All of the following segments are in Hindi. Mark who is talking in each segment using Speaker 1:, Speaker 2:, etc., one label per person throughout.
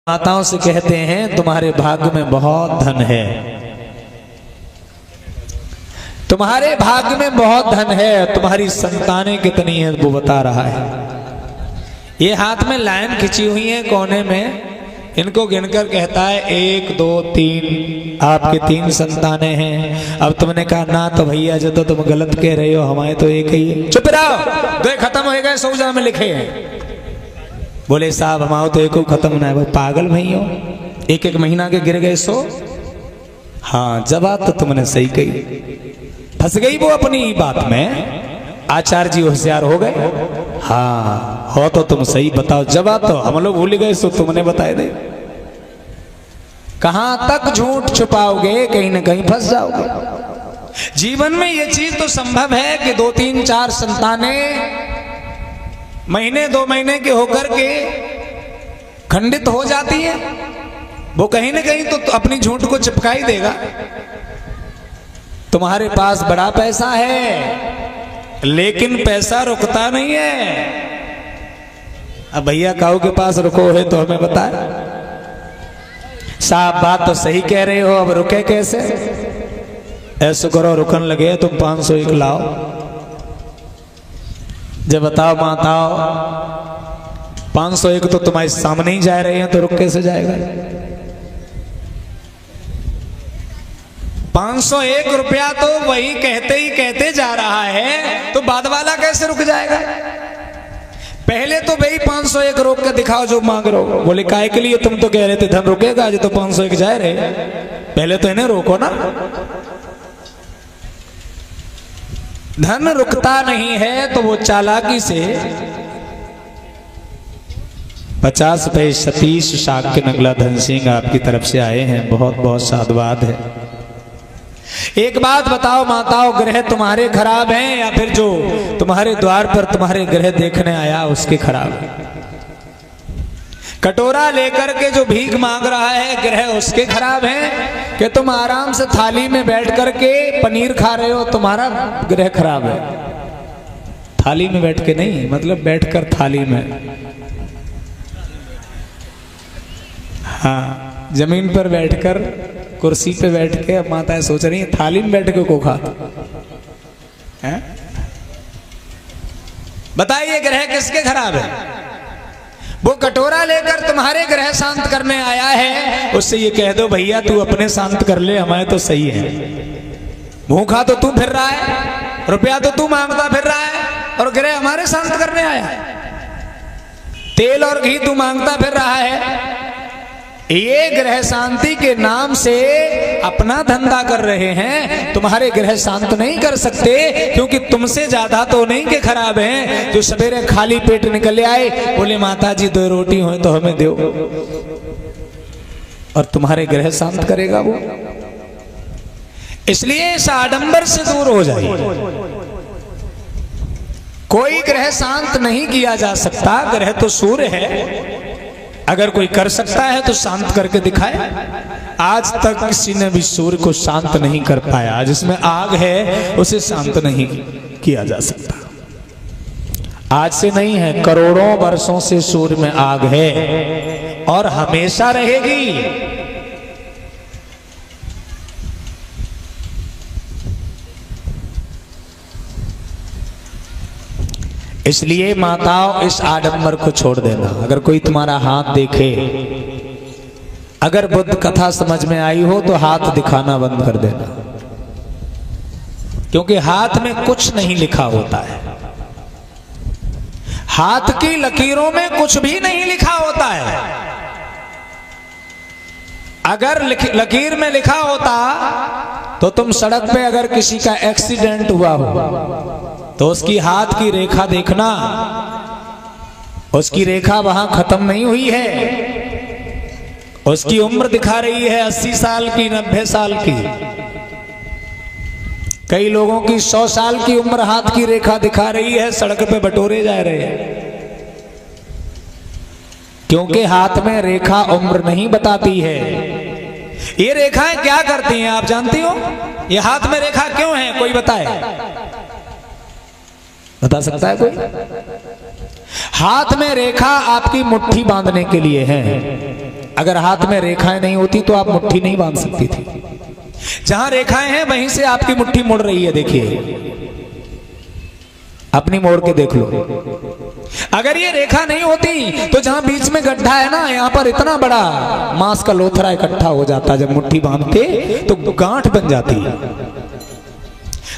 Speaker 1: माताओं से कहते हैं तुम्हारे भाग्य में बहुत धन है, तुम्हारे भाग्य में बहुत धन है, तुम्हारी संतानें कितनी है वो बता रहा है। ये हाथ में लाइन खिंची हुई है कोने में, इनको गिनकर कहता है 1 2 3 आपके 3 संतानें हैं। अब तुमने कहा ना तो भैया जो तो तुम गलत कह रहे हो, हमारे तो एक ही है। चुप रहो, 2 खत्म हो गए, सौजा में लिखे हैं। बोले साहब हमारे तो एक खत्म ना है। वो पागल भैया, 1 महीना के गिर गए 100। हाँ जवाब तो तुमने सही कही, फंस गई वो अपनी बात में। आचार्य जी होशियार हो गए। हाँ हो तो तुम सही बताओ, जवाब तो हम लोग भूल गए, सो तुमने बताए दे। कहां तक झूठ छुपाओगे, कहीं ना कहीं फंस जाओगे। जीवन में ये चीज तो संभव है कि 2 3 4 संतानें महीने 2 महीने के होकर के खंडित हो जाती है। वो कहीं ना कहीं तो अपनी झूठ को चिपका ही देगा। तुम्हारे पास बड़ा पैसा है लेकिन पैसा रुकता नहीं है। अब भैया काऊ के पास रुको है तो हमें बताए। साहब बात तो सही कह रहे हो, अब रुके कैसे? ऐसा करो रुकन लगे तुम 501 लाओ। जब बताओ माताओ 501 तो तुम्हारे सामने ही जा रहे हैं, तो रुक कैसे जाएगा? 501 रुपया तो वही कहते ही कहते जा रहा है, तो बाद वाला कैसे रुक जाएगा? पहले तो भाई 501 रोक कर दिखाओ जो मांग रहे हो। बोले काहे के लिए? तुम तो कह रहे थे धन रुकेगा, आज तो 501 जा रहे, पहले तो इन्हें रोको ना। धन रुकता नहीं है तो वो चालाकी से 50 रुपये सतीश शाक्य नगला धन सिंह आपकी तरफ से आए हैं, बहुत बहुत साधुवाद है। एक बात बताओ माताओं, ग्रह तुम्हारे खराब हैं या फिर जो तुम्हारे द्वार पर तुम्हारे ग्रह देखने आया उसके खराब है? कटोरा लेकर के जो भीख मांग रहा है ग्रह उसके खराब हैं कि तुम आराम से थाली में बैठ करके पनीर खा रहे हो, तुम्हारा ग्रह खराब है। थाली में बैठ के नहीं, मतलब बैठकर थाली में। हाँ जमीन पर बैठकर कुर्सी पे बैठ के। अब माताएं सोच रही हैं थाली में बैठ के को खाता है? बताइए ग्रह किसके खराब है? वो कटोरा लेकर तुम्हारे ग्रह शांत करने आया है, उससे ये कह दो भैया तू अपने शांत कर ले, हमारे तो सही है। भूखा तो तू फिर रहा है, रुपया तो तू मांगता फिर रहा है, और ग्रह हमारे शांत करने आया है। तेल और घी तू मांगता फिर रहा है। ये ग्रह शांति के नाम से अपना धंधा कर रहे हैं, तुम्हारे ग्रह शांत नहीं कर सकते, क्योंकि तुमसे ज्यादा तो नहीं के खराब हैं। जो सवेरे खाली पेट निकले आए, बोले माता जी 2 रोटी हो तो हमें दो, और तुम्हारे ग्रह शांत करेगा वो। इसलिए इस आडंबर से दूर हो जाइए। कोई ग्रह शांत नहीं किया जा सकता, ग्रह तो सूर्य है, अगर कोई कर सकता है तो शांत करके दिखाए। आज तक किसी ने भी सूर्य को शांत नहीं कर पाया। जिसमें आग है उसे शांत नहीं किया जा सकता। आज से नहीं है, करोड़ों वर्षों से सूर्य में आग है और हमेशा रहेगी। इसलिए माताओं इस आडंबर को छोड़ देना। अगर कोई तुम्हारा हाथ देखे, अगर बुद्ध कथा समझ में आई हो तो हाथ दिखाना बंद कर देना, क्योंकि हाथ में कुछ नहीं लिखा होता है। हाथ की लकीरों में कुछ भी नहीं लिखा होता है। अगर लकीर में लिखा होता तो तुम सड़क पे अगर किसी का एक्सीडेंट हुआ हो तो उसकी हाथ की रेखा देखना, उसकी रेखा वहां खत्म नहीं हुई है। उसकी उम्र दिखा रही है 80 साल की, 90 साल की। कई लोगों की 100 साल की उम्र हाथ की रेखा दिखा रही है, सड़क पे बटोरे जा रहे हैं, क्योंकि हाथ में रेखा उम्र नहीं बताती है। ये रेखाएं क्या करती हैं आप जानती हो? ये हाथ में रेखा क्यों है, कोई बताए? बता सकता है कोई? हाथ में रेखा आपकी मुट्ठी बांधने के लिए है। अगर हाथ में रेखाएं नहीं होती तो आप मुट्ठी नहीं बांध सकती थी। जहां रेखाएं हैं वहीं से आपकी मुट्ठी मुड़ रही है, देखिए अपनी मोड़ के देख लो। अगर ये रेखा नहीं होती तो जहां बीच में गड्ढा है ना, यहां पर इतना बड़ा मांस का लोथरा इकट्ठा हो जाता, जब मुट्ठी बांधते तो गांठ बन जाती है।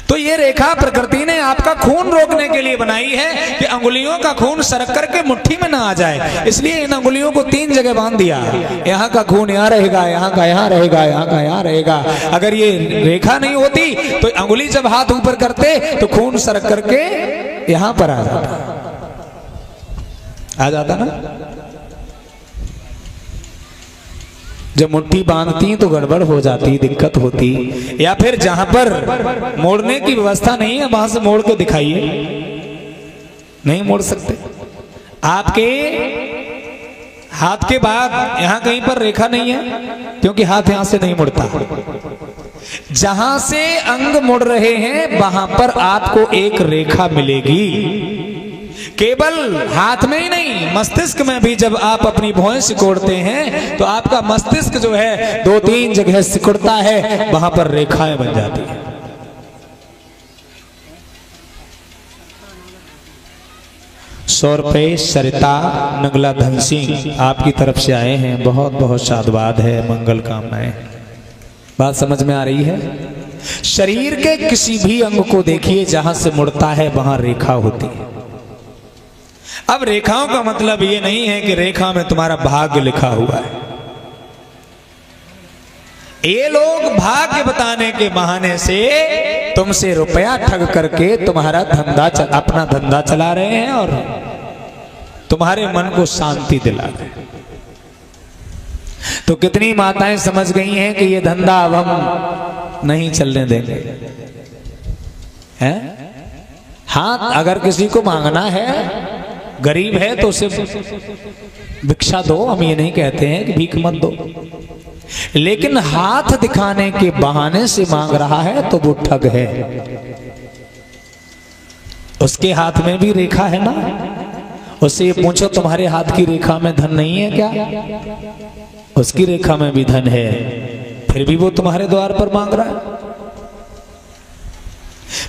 Speaker 1: तो ये रेखा प्रकृति ने आपका खून रोकने के लिए बनाई है कि अंगुलियों का खून सरक करके मुट्ठी में ना आ जाए, इसलिए इन अंगुलियों को 3 जगह बांध दिया। यहाँ का खून यहाँ रहेगा, यहाँ का यहाँ रहेगा, यहाँ का यहाँ रहेगा। अगर ये रेखा नहीं होती तो अंगुली जब हाथ ऊपर करते तो खून सरक करके यहाँ पर आ जाता ना। जब मुट्ठी बांधती तो गड़बड़ हो जाती, दिक्कत होती। या फिर जहां पर मोड़ने की व्यवस्था नहीं है वहां से मोड़ के दिखाइए, नहीं मोड़ सकते। आपके हाथ के बाद यहां कहीं पर रेखा नहीं है, क्योंकि हाथ यहां से नहीं मुड़ता। जहां से अंग मुड़ रहे हैं वहां पर आपको एक रेखा मिलेगी। केवल हाथ में ही नहीं, मस्तिष्क में भी जब आप अपनी भौहें सिकोड़ते हैं तो आपका मस्तिष्क जो है 2-3 जगह सिकुड़ता है, वहां पर रेखाएं बन जाती हैं। ₹100 सरिता नगला धन सिंह आपकी तरफ से आए हैं, बहुत बहुत साधुवाद है, मंगल कामनाएं। बात समझ में आ रही है? शरीर के किसी भी अंग को देखिए, जहां से मुड़ता है वहां रेखा होती है। अब रेखाओं का मतलब ये नहीं है कि रेखा में तुम्हारा भाग्य लिखा हुआ है। ये लोग भाग्य बताने के बहाने से तुमसे रुपया ठग करके तुम्हारा अपना धंधा चला रहे हैं और तुम्हारे मन को शांति दिला रहे हैं। तो कितनी माताएं समझ गई हैं कि ये धंधा अब हम नहीं चलने देंगे, हैं? हाँ, अगर किसी को मांगना है, गरीब है तो उसे भिक्षा दो, हम ये नहीं कहते हैं कि भीख मत दो, लेकिन हाथ दिखाने के बहाने से मांग रहा है तो वो ठग है। उसके हाथ में भी रेखा है ना, उससे ये पूछो तुम्हारे हाथ की रेखा में धन नहीं है क्या? उसकी रेखा में भी धन है, फिर भी वो तुम्हारे द्वार पर मांग रहा है।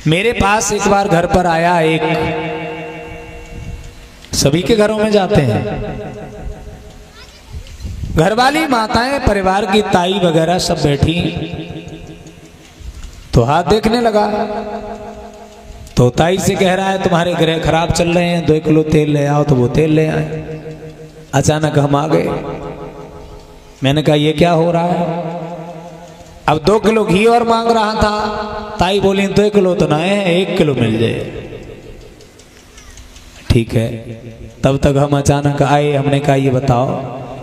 Speaker 1: मेरे पास एक बार घर पर आया एक, सभी के घरों में जाते हैं, घरवाली माताएं, परिवार की ताई वगैरह सब बैठी, तो हाथ देखने लगा। तो ताई से कह रहा है तुम्हारे ग्रह खराब चल रहे हैं, 2 किलो तेल ले आओ, तो वो तेल ले आए। अचानक हम आ गए, मैंने कहा ये क्या हो रहा है? अब 2 किलो घी और मांग रहा था, ताई बोली 2 किलो तो ना है, 1 किलो मिल जाए। ठीक है, तब तक हम अचानक आए, हमने कहा ये बताओ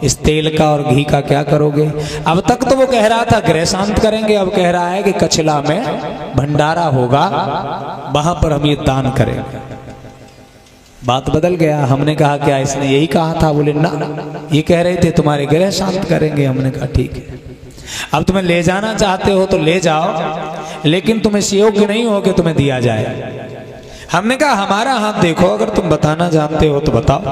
Speaker 1: इस तेल का और घी का क्या करोगे? अब तक तो वो कह रहा था ग्रह शांत करेंगे, अब कह रहा है कि कचला में भंडारा होगा, वहां पर हम ये दान करेंगे। बात बदल गया। हमने कहा क्या इसने यही कहा था? बोले ना, ये कह रहे थे तुम्हारे ग्रह शांत करेंगे। हमने कहा ठीक है, अब तुम्हें ले जाना चाहते हो तो ले जाओ, लेकिन तुम इस योग्य नहीं हो कि तुम्हें दिया जाए। हमने कहा हमारा हाथ देखो, अगर तुम बताना जानते हो तो बताओ।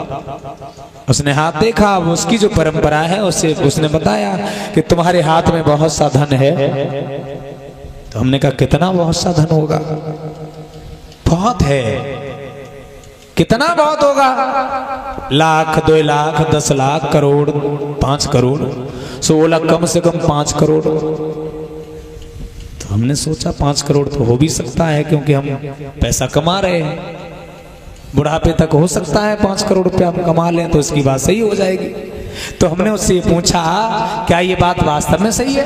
Speaker 1: उसने हाथ देखा, उसकी जो परंपरा है उससे उसने बताया कि तुम्हारे हाथ में बहुत सा धन है। तो हमने कहा कितना बहुत सा धन होगा? बहुत है। कितना बहुत होगा? 1 लाख, 2 लाख, 10 लाख, करोड़, 5 करोड़, 16, कम से कम 5 करोड़। तो हमने सोचा 5 करोड़ तो हो भी सकता है, क्योंकि हम पैसा कमा रहे हैं, बुढ़ापे तक हो सकता है 5 करोड़ रुपया हम कमा लें तो इसकी बात सही हो जाएगी। तो हमने उससे पूछा क्या ये बात वास्तव में सही है?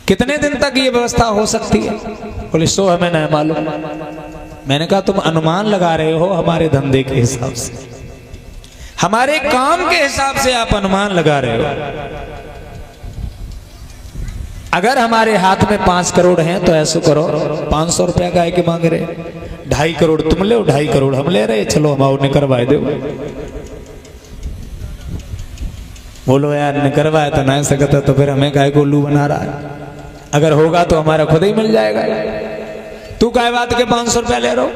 Speaker 1: कितने दिन तक ये व्यवस्था हो सकती है? बोले सो हमें नहीं मालूम। मैंने कहा तुम अनुमान लगा रहे हो हमारे धंधे के हिसाब से, हमारे काम के हिसाब से आप अनुमान लगा रहे हो। अगर हमारे हाथ में 5 करोड़ हैं तो ऐसा करो, 500 रुपया का के मांग रहे, 2.5 करोड़ तुम ले, 2.5 करोड़ हम ले रहे, चलो हम और करवाए दो। बोलो यार ने करवाया तो नहीं सकता, तो फिर हमें काहे को उल्लू बना रहा है? अगर होगा तो हमारा खुद ही मिल जाएगा। तू काय बात के 500 रुपया ले रहा हो?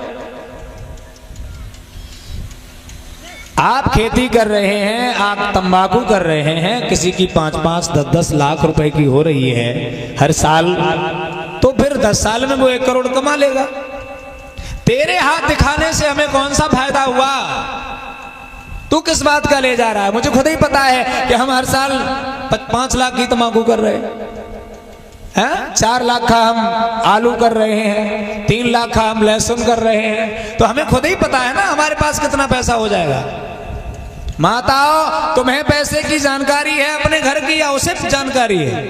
Speaker 1: आप खेती कर रहे हैं, आप तंबाकू कर रहे हैं, किसी की 5-5, 10-10 लाख रुपए की हो रही है हर साल, तो फिर 10 साल में वो 1 करोड़ कमा लेगा। तेरे हाथ दिखाने से हमें कौन सा फायदा हुआ? तू किस बात का ले जा रहा है? मुझे खुद ही पता है कि हम हर साल 5 लाख की तंबाकू कर रहे हैं, 4 लाख का हम आलू कर रहे हैं, 3 लाख का हम लहसुन कर रहे हैं, तो हमें खुद ही पता है ना हमारे पास कितना पैसा हो जाएगा। माताओं, तुम्हें पैसे की जानकारी है अपने घर की या उसे जानकारी है?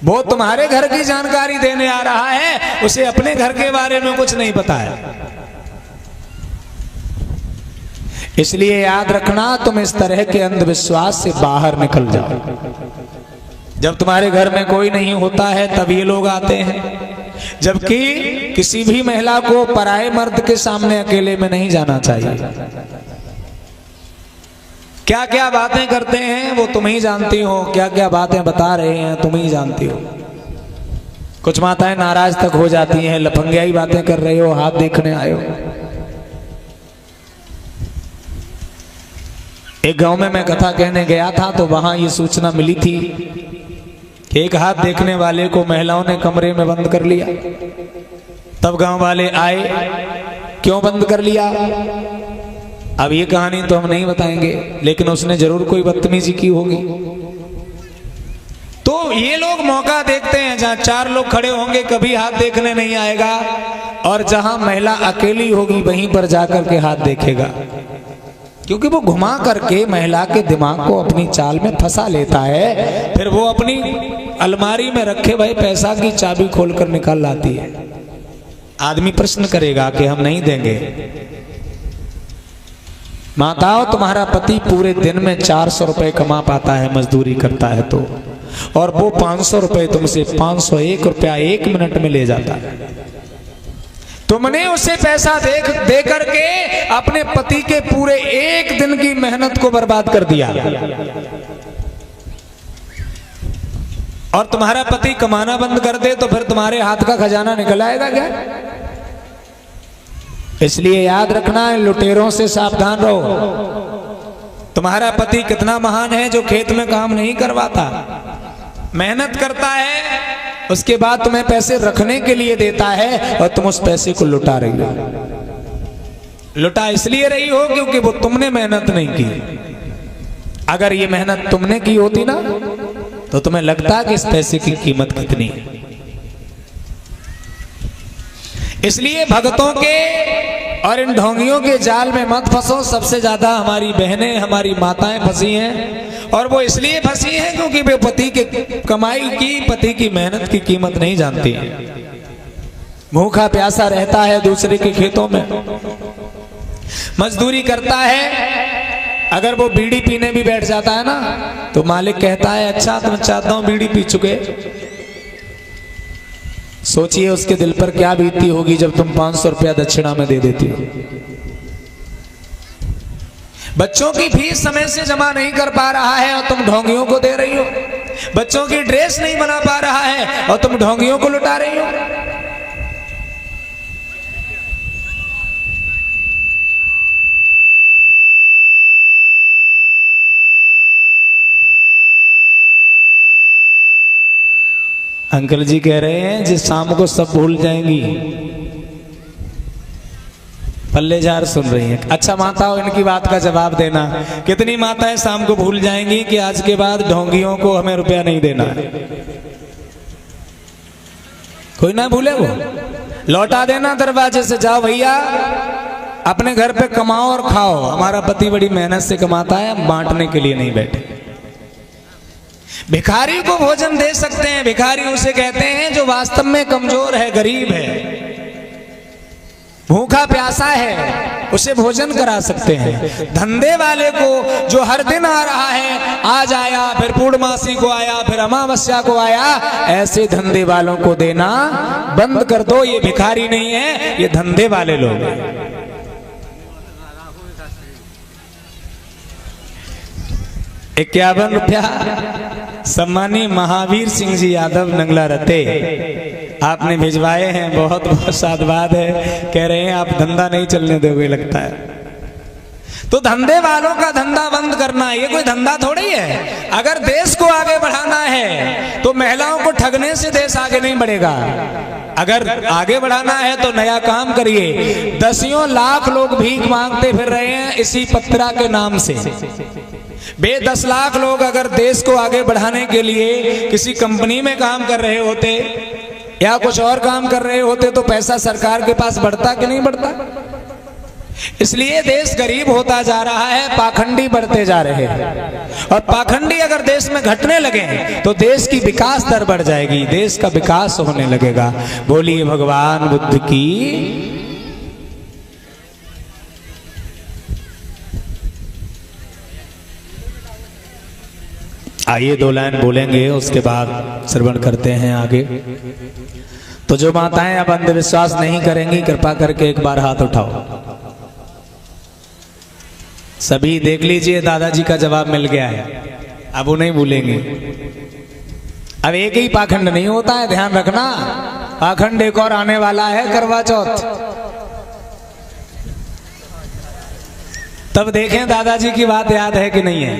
Speaker 1: वो तुम्हारे घर की जानकारी देने आ रहा है, उसे अपने घर के बारे में कुछ नहीं पता है। इसलिए याद रखना, तुम इस तरह के अंधविश्वास से बाहर निकल जाओ। जब तुम्हारे घर में कोई नहीं होता है तब ये लोग आते हैं, जबकि किसी भी महिला को पराये मर्द के सामने अकेले में नहीं जाना चाहिए। क्या क्या बातें करते हैं वो तुम ही जानती हो, क्या क्या बातें बता रहे हैं तुम ही जानती हो। कुछ माताएं नाराज तक हो जाती हैं, लफंगियाई बातें कर रहे हो, हाथ देखने आए हो। एक गांव में मैं कथा कहने गया था तो वहां ये सूचना मिली थी कि एक हाथ देखने वाले को महिलाओं ने कमरे में बंद कर लिया। तब गांव वाले आए, क्यों बंद कर लिया? अब ये कहानी तो हम नहीं बताएंगे, लेकिन उसने जरूर कोई बदतमीजी की होगी। तो ये लोग मौका देखते हैं, जहां 4 लोग खड़े होंगे कभी हाथ देखने नहीं आएगा, और जहां महिला अकेली होगी वहीं पर जाकर के हाथ देखेगा, क्योंकि वो घुमा करके महिला के दिमाग को अपनी चाल में फंसा लेता है। फिर वो अपनी अलमारी में रखे भाई पैसा की चाबी खोलकर निकाल लाती है। आदमी प्रश्न करेगा कि हम नहीं देंगे। माताओं, तुम्हारा पति पूरे दिन में 400 रुपए कमा पाता है, मजदूरी करता है तो, और वो 500 रुपए तुमसे 501 रुपया 1 मिनट में ले जाता है। तुमने उसे पैसा दे करके अपने पति के पूरे 1 दिन की मेहनत को बर्बाद कर दिया। और तुम्हारा पति कमाना बंद कर दे तो फिर तुम्हारे हाथ का खजाना निकल आएगा क्या? इसलिए याद रखना, लुटेरों से सावधान रहो। तुम्हारा पति कितना महान है जो खेत में काम नहीं करवाता, मेहनत करता है, उसके बाद तुम्हें पैसे रखने के लिए देता है, और तुम उस पैसे को लुटा रही हो। लुटा इसलिए रही हो क्योंकि वो तुमने मेहनत नहीं की। अगर ये मेहनत तुमने की होती ना तो तुम्हें लगता कि इस पैसे की कीमत कितनी है। इसलिए भक्तों के और इन ढोंगियों के जाल में मत फंसो। सबसे ज्यादा हमारी बहनें, हमारी माताएं फंसी हैं, और वो इसलिए फंसी हैं क्योंकि वे पति के कमाई की, पति की मेहनत की कीमत नहीं जानती। भूखा प्यासा रहता है दूसरे के खेतों में, मजदूरी करता है। अगर वो बीड़ी पीने भी बैठ जाता है ना तो मालिक कहता है, अच्छा तो मैं चाहता हूं बीड़ी पी चुके। सोचिए उसके दिल पर क्या बीतती होगी जब तुम 500 रुपया दक्षिणा में दे देती हो। बच्चों की फीस समय से जमा नहीं कर पा रहा है और तुम ढोंगियों को दे रही हो। बच्चों की ड्रेस नहीं बना पा रहा है और तुम ढोंगियों को लुटा रही हो। अंकल जी कह रहे हैं जिस शाम को सब भूल जाएंगी। पल्ले झार सुन रही हैं। अच्छा माताओं, इनकी बात का जवाब देना। कितनी माताएं शाम को भूल जाएंगी कि आज के बाद ढोंगियों को हमें रुपया नहीं देना? कोई ना भूले, वो लौटा देना दरवाजे से। जाओ भैया, अपने घर पे कमाओ और खाओ। हमारा पति बड़ी मेहनत से कमाता है, हम बांटने के लिए नहीं बैठे। भिखारी को भोजन दे सकते हैं। भिखारी उसे कहते हैं जो वास्तव में कमजोर है, गरीब है, भूखा प्यासा है, उसे भोजन करा सकते हैं। धंधे वाले को जो हर दिन आ रहा है, आज आया, फिर पूर्णमासी को आया, फिर अमावस्या को आया, ऐसे धंधे वालों को देना बंद कर दो। ये भिखारी नहीं है, ये धंधे वाले लोग हैं। 51 रुपया सम्मानी महावीर सिंह जी यादव नंगला रते आपने भिजवाए हैं। बहुत बहुत साधुवाद है। कह रहे हैं आप धंधा नहीं चलने दोगे लगता है। तो धंधे वालों का धंधा बंद करना ये कोई धंधा थोड़ी है। अगर देश को आगे बढ़ाना है तो महिलाओं को ठगने से देश आगे नहीं बढ़ेगा। अगर आगे बढ़ाना है तो नया काम करिए। दसियों लाख लोग भीख मांगते फिर रहे हैं इसी पत्रा के नाम से। 10 लाख लोग अगर देश को आगे बढ़ाने के लिए किसी कंपनी में काम कर रहे होते या कुछ और काम कर रहे होते तो पैसा सरकार के पास बढ़ता कि नहीं बढ़ता। इसलिए देश गरीब होता जा रहा है, पाखंडी बढ़ते जा रहे हैं। और पाखंडी अगर देश में घटने लगे तो देश की विकास दर बढ़ जाएगी, देश का विकास होने लगेगा। बोलिए भगवान बुद्ध की। आइए 2 लाइन बोलेंगे, उसके बाद श्रवण करते हैं आगे। तो जो माताएं अब अंधविश्वास नहीं करेंगी कृपा करके एक बार हाथ उठाओ। सभी देख लीजिए, दादाजी का जवाब मिल गया है, अब वो नहीं भूलेंगे। अब एक ही पाखंड नहीं होता है, ध्यान रखना। पाखंड एक और आने वाला है, करवा चौथ। तब देखें दादाजी की बात याद है कि नहीं है।